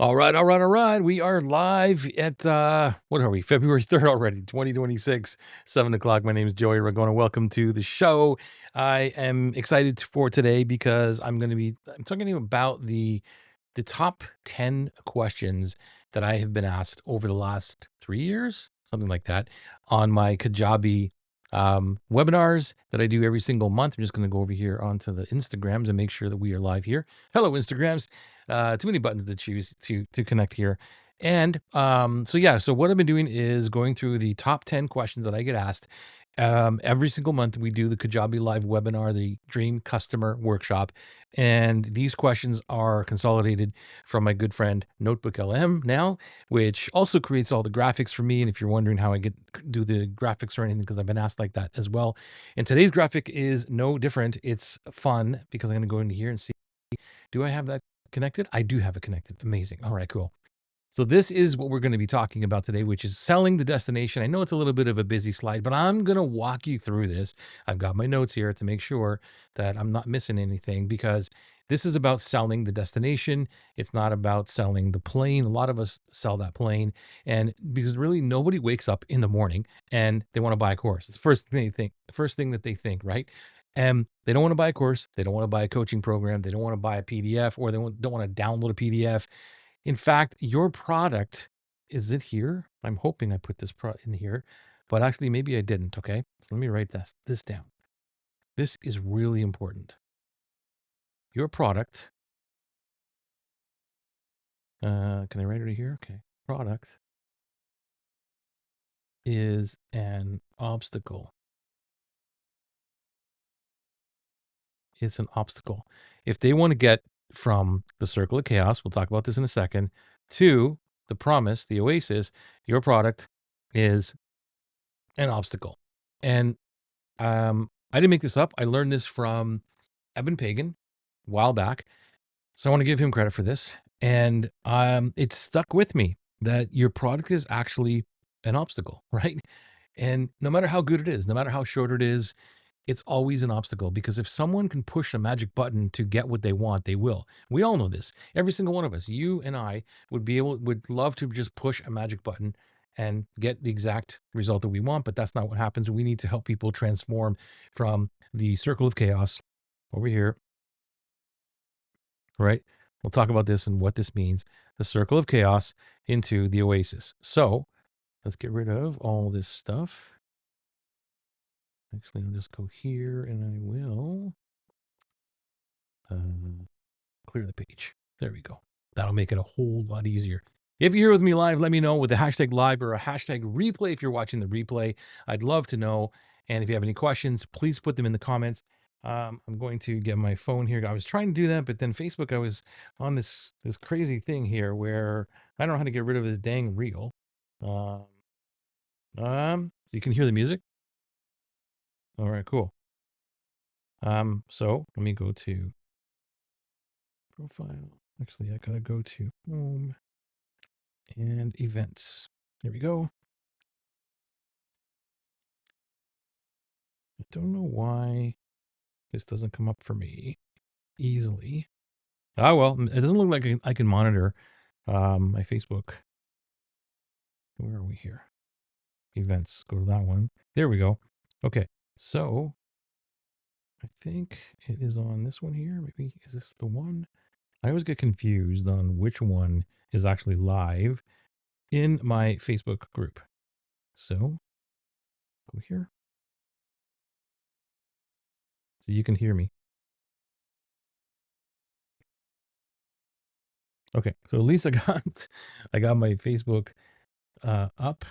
All right. We are live at what are we? February 3rd already, 2026, 7 o'clock. My name is Joey Ragona. Welcome to the show. I am excited for today because I'm talking to you about the top 10 questions that I have been asked over the last 3 years, something like that, on my Kajabi webinars that I do every single month. I'm just going to go over here onto the Instagrams and make sure that we are live here. Hello, Instagrams. Too many buttons to choose to connect here. And so what I've been doing is going through the top 10 questions that I get asked. Every single month, we do the Kajabi Live webinar, the Dream Customer Workshop. And these questions are consolidated from my good friend Notebook LM now, which also creates all the graphics for me. And if you're wondering how I do the graphics or anything, because I've been asked like that as well. And today's graphic is no different. It's fun because I'm going to go into here and see, do I have that connected? I do have it connected. Amazing. All right, cool. So this is what we're going to be talking about today, which is selling the destination. I know it's a little bit of a busy slide, but I'm going to walk you through this. I've got my notes here to make sure that I'm not missing anything, because this is about selling the destination. It's not about selling the plane. A lot of us sell that plane, and because really nobody wakes up in the morning and they want to buy a course. It's the first thing that they think, right? And they don't want to buy a course. They don't want to buy a coaching program. They don't want to buy a PDF, or don't want to download a PDF. In fact, your product, is it here? I'm hoping I put this in here, but actually maybe I didn't. Okay. So let me write this down. This is really important. Your product, can I write it here? Okay. Product is an obstacle. It's an obstacle. If they want to get from the circle of chaos, we'll talk about this in a second, to the promise, the Oasis, your product is an obstacle. And I didn't make this up. I learned this from Evan Pagan a while back. So I want to give him credit for this. And it stuck with me that your product is actually an obstacle, right? And no matter how good it is, no matter how short it is, it's always an obstacle, because if someone can push a magic button to get what they want, they will. We all know this. Every single one of us, you and I, would love to just push a magic button and get the exact result that we want, but that's not what happens. We need to help people transform from the circle of chaos over here, right? We'll talk about this and what this means, the circle of chaos, into the Oasis. So let's get rid of all this stuff. Actually, I'll just go here and I will clear the page. There we go. That'll make it a whole lot easier. If you're here with me live, let me know with the hashtag live or a hashtag replay if you're watching the replay. I'd love to know. And if you have any questions, please put them in the comments. I'm going to get my phone here. I was trying to do that, but then Facebook, I was on this crazy thing here where I don't know how to get rid of this dang reel. So you can hear the music. All right, cool. So let me go to profile. Actually, I gotta go to home and events. There we go. I don't know why this doesn't come up for me easily. Ah, well, it doesn't look like I can monitor my Facebook. Where are we here? Events. Go to that one. There we go. Okay, so I think it is on this one here. Maybe, is this the one? I always get confused on which one is actually live in my Facebook group. So go here. So you can hear me. Okay, so at least I got my Facebook up.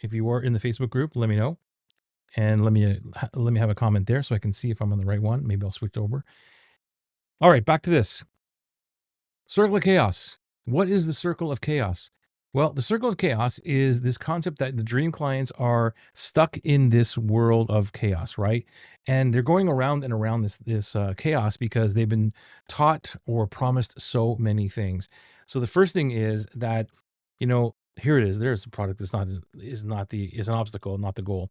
If you are in the Facebook group, let me know, and let me have a comment there so I can see if I'm on the right one. Maybe I'll switch over. All right, back to this circle of chaos. What is the circle of chaos? Well, the circle of chaos is this concept that the dream clients are stuck in this world of chaos, right? And they're going around and around this chaos because they've been taught or promised so many things. So the first thing is that, here it is. There's a product that's is an obstacle, not the goal.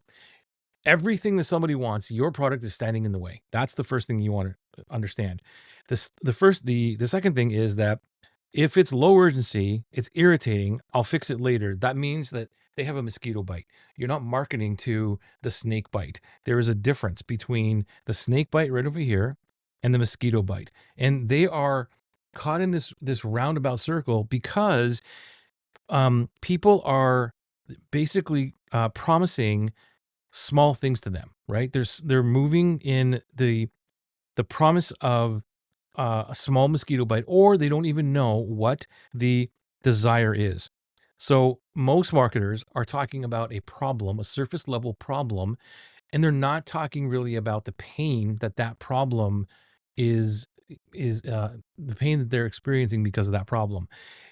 Everything that somebody wants, your product is standing in the way. That's the first thing you want to understand. The second thing is that If it's low urgency, it's irritating, I'll fix it later. That means that they have a mosquito bite. You're not marketing to the snake bite. There is a difference between the snake bite right over here and the mosquito bite. And they are caught in this roundabout circle because people are basically promising small things to them, right? They're moving in the promise of a small mosquito bite, or they don't even know what the desire is. So most marketers are talking about a problem, a surface level problem, and they're not talking really about the pain that that problem is is the pain that they're experiencing because of that problem.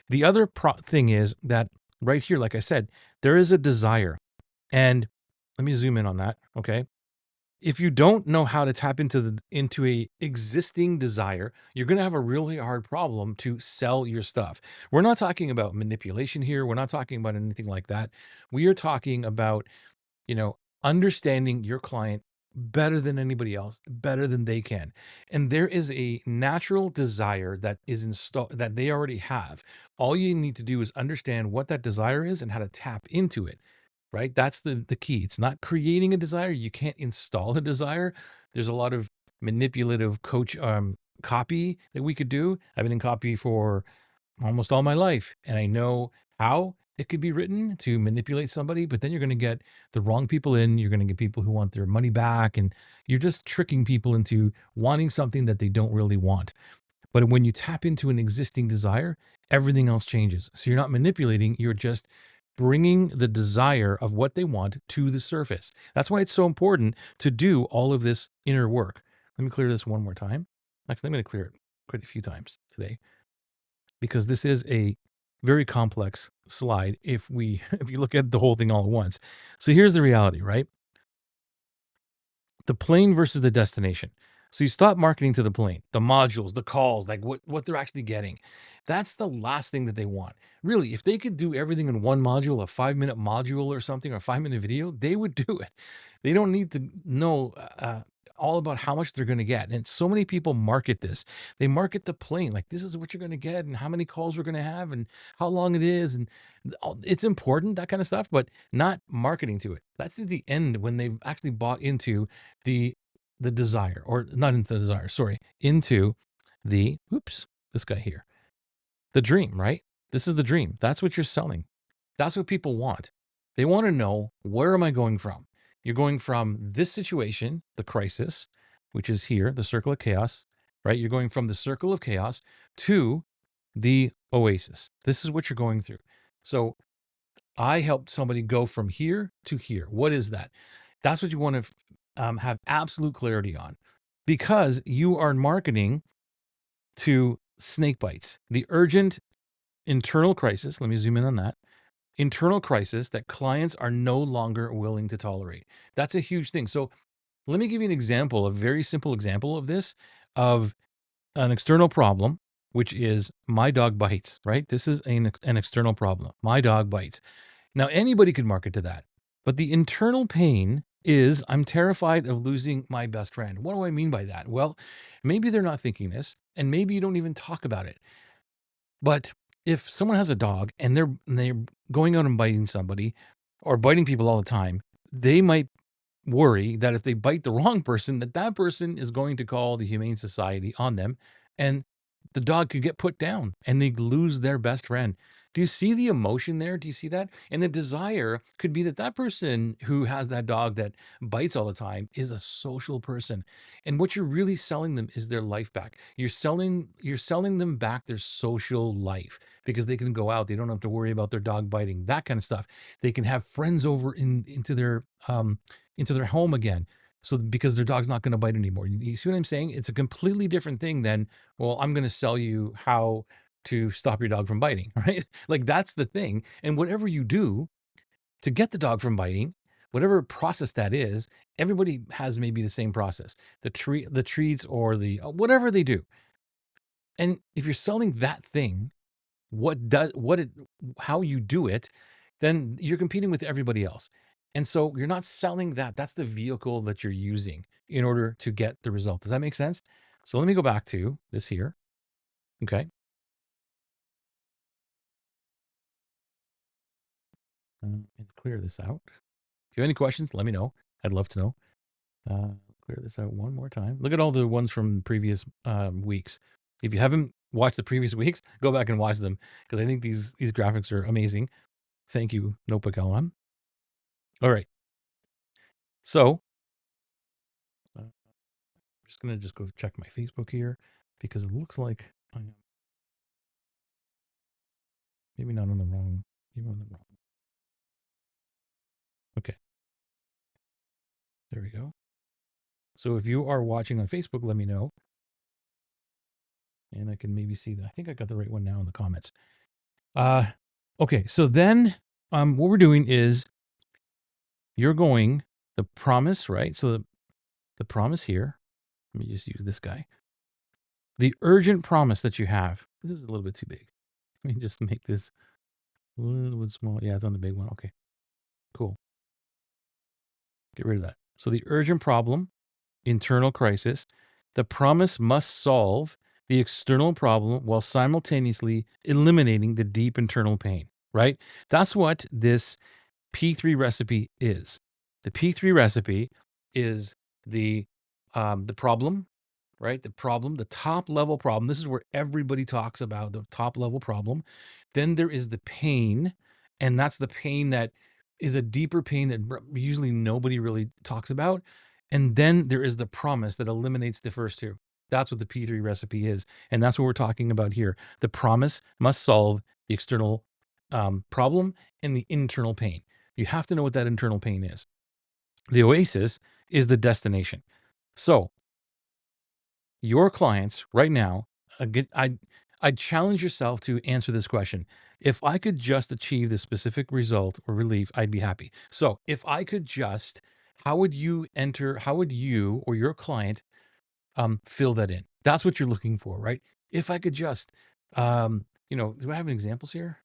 The other thing is that right here, like I said, there is a desire, and let me zoom in on that. Okay, if you don't know how to tap into a existing desire, you're going to have a really hard problem to sell your stuff. We're not talking about manipulation here. We're not talking about anything like that. We are talking about, you know, understanding your client better than anybody else, better than they can. And there is a natural desire that is installed that they already have. All you need to do is understand what that desire is and how to tap into it. Right? That's the key. It's not creating a desire. You can't install a desire. There's a lot of manipulative coach copy that we could do. I've been in copy for almost all my life, and I know how it could be written to manipulate somebody, but then you're going to get the wrong people in. You're going to get people who want their money back, and you're just tricking people into wanting something that they don't really want. But when you tap into an existing desire, everything else changes. So you're not manipulating, you're just bringing the desire of what they want to the surface. That's why it's so important to do all of this inner work. Let me clear this one more time. Actually, I'm going to clear it quite a few times today because this is a very complex slide if we if you look at the whole thing all at once. So here's the reality, right? The plane versus the destination. So you stop marketing to the plane, the modules, the calls, like what they're actually getting. That's the last thing that they want. Really, if they could do everything in one module, a 5-minute module or something, or a 5-minute video, they would do it. They don't need to know all about how much they're going to get. And so many people market this. They market the plane like this is what you're going to get, and how many calls we're going to have, and how long it is, and it's important, that kind of stuff, but not marketing to it. That's at the end when they've actually bought into the the desire, or not into the desire, sorry, into the oops, this guy here. The dream, right? This is the dream. That's what you're selling. That's what people want. They want to know, where am I going from? You're going from this situation, the crisis, which is here, the circle of chaos, right? You're going from the circle of chaos to the oasis. This is what you're going through. So I helped somebody go from here to here. What is that? That's what you want to have absolute clarity on, because you are marketing to snake bites, the urgent internal crisis. Let me zoom in on that. Internal crisis that clients are no longer willing to tolerate. That's a huge thing. So let me give you an example, a very simple example of this, of an external problem, which is my dog bites, right? This is an external problem. My dog bites. Now, anybody could market to that, but the internal pain is I'm terrified of losing my best friend. What do I mean by that? Well, maybe they're not thinking this, and maybe you don't even talk about it. But if someone has a dog and they're going out and biting somebody or biting people all the time, they might worry that if they bite the wrong person, that that person is going to call the Humane Society on them, and the dog could get put down and they lose their best friend. Do you see the emotion there? Do you see that? And the desire could be that that person who has that dog that bites all the time is a social person. And what you're really selling them is their life back. You're selling them back their social life, because they can go out, they don't have to worry about their dog biting, that kind of stuff. They can have friends over into their home again. So because their dog's not going to bite anymore. You see what I'm saying? It's a completely different thing than, well, I'm going to sell you how to stop your dog from biting, right? Like that's the thing. And whatever you do to get the dog from biting, whatever process that is, everybody has maybe the same process. The treats, or the whatever they do. And if you're selling that thing, what does what it how you do it, then you're competing with everybody else. And so you're not selling that. That's the vehicle that you're using in order to get the result. Does that make sense? So let me go back to this here. Okay. and clear this out. If you have any questions, let me know. I'd love to know. Uh, Clear this out one more time. Look at all the ones from previous weeks. If you haven't watched the previous weeks, go back and watch them because I think these graphics are amazing. Thank you, Notebook LM. All right. So I'm just going to just go check my Facebook here because it looks like I am maybe not on the wrong, maybe on the wrong. Okay. There we go. So if you are watching on Facebook, let me know. And I can maybe see that. I think I got the right one now in the comments. Okay. So then what we're doing is you're going the promise, right? So the promise here, let me just use this guy. The urgent promise that you have. This is a little bit too big. Let me just make this a little bit small. Yeah, it's on the big one. Okay, cool. Get rid of that. So the urgent problem, internal crisis, the promise must solve the external problem while simultaneously eliminating the deep internal pain, right? That's what this P3 recipe is. The P3 recipe is the problem, right? The problem, the top level problem. This is where everybody talks about the top level problem. Then there is the pain, and that's the pain that is a deeper pain that usually nobody really talks about. And then there is the promise that eliminates the first two. That's what the P3 recipe is. And that's what we're talking about here. The promise must solve the external problem and the internal pain. You have to know what that internal pain is. The oasis is the destination. So your clients right now, again, I challenge yourself to answer this question. If I could just achieve this specific result or relief, I'd be happy. So if I could just, how would you or your client fill that in? That's what you're looking for, right? If I could just, do I have examples here?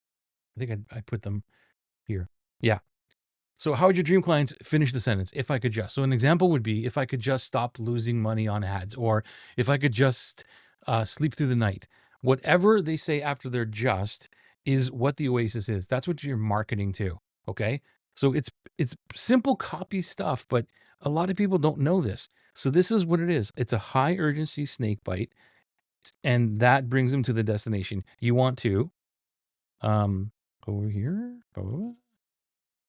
I think I put them here. Yeah. So how would your dream clients finish the sentence? If I could just. So an example would be if I could just stop losing money on ads, or if I could just sleep through the night. Whatever they say after they're just is what the Oasis is. That's what you're marketing to. Okay. So it's simple copy stuff, but a lot of people don't know this. So this is what it is. It's a high urgency snake bite, and that brings them to the destination. You want to over here.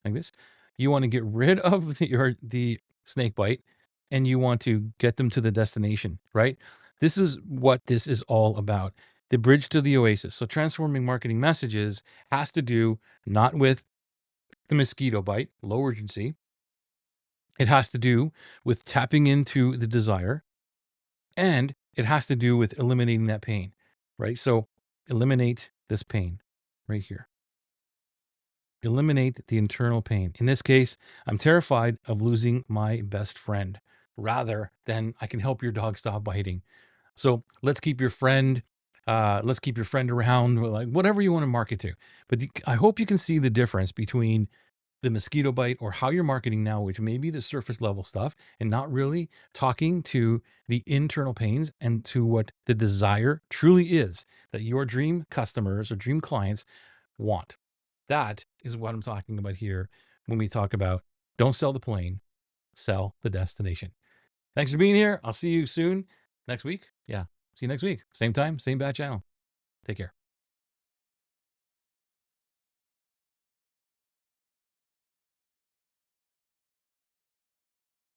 Like this. You want to get rid of the snake bite, and you want to get them to the destination, right? This is what this is all about. The bridge to the oasis. So transforming marketing messages has to do not with the mosquito bite, low urgency. It has to do with tapping into the desire, and it has to do with eliminating that pain, right? So eliminate this pain right here. Eliminate the internal pain. In this case, I'm terrified of losing my best friend rather than I can help your dog stop biting. So let's keep your friend. Let's keep your friend around, like whatever you want to market to. But I hope you can see the difference between the mosquito bite or how you're marketing now, which may be the surface level stuff and not really talking to the internal pains and to what the desire truly is that your dream customers or dream clients want. That is what I'm talking about here when we talk about don't sell the plane, sell the destination. Thanks for being here. I'll see you soon next week. Yeah. See you next week. Same time, same bad channel. Take care.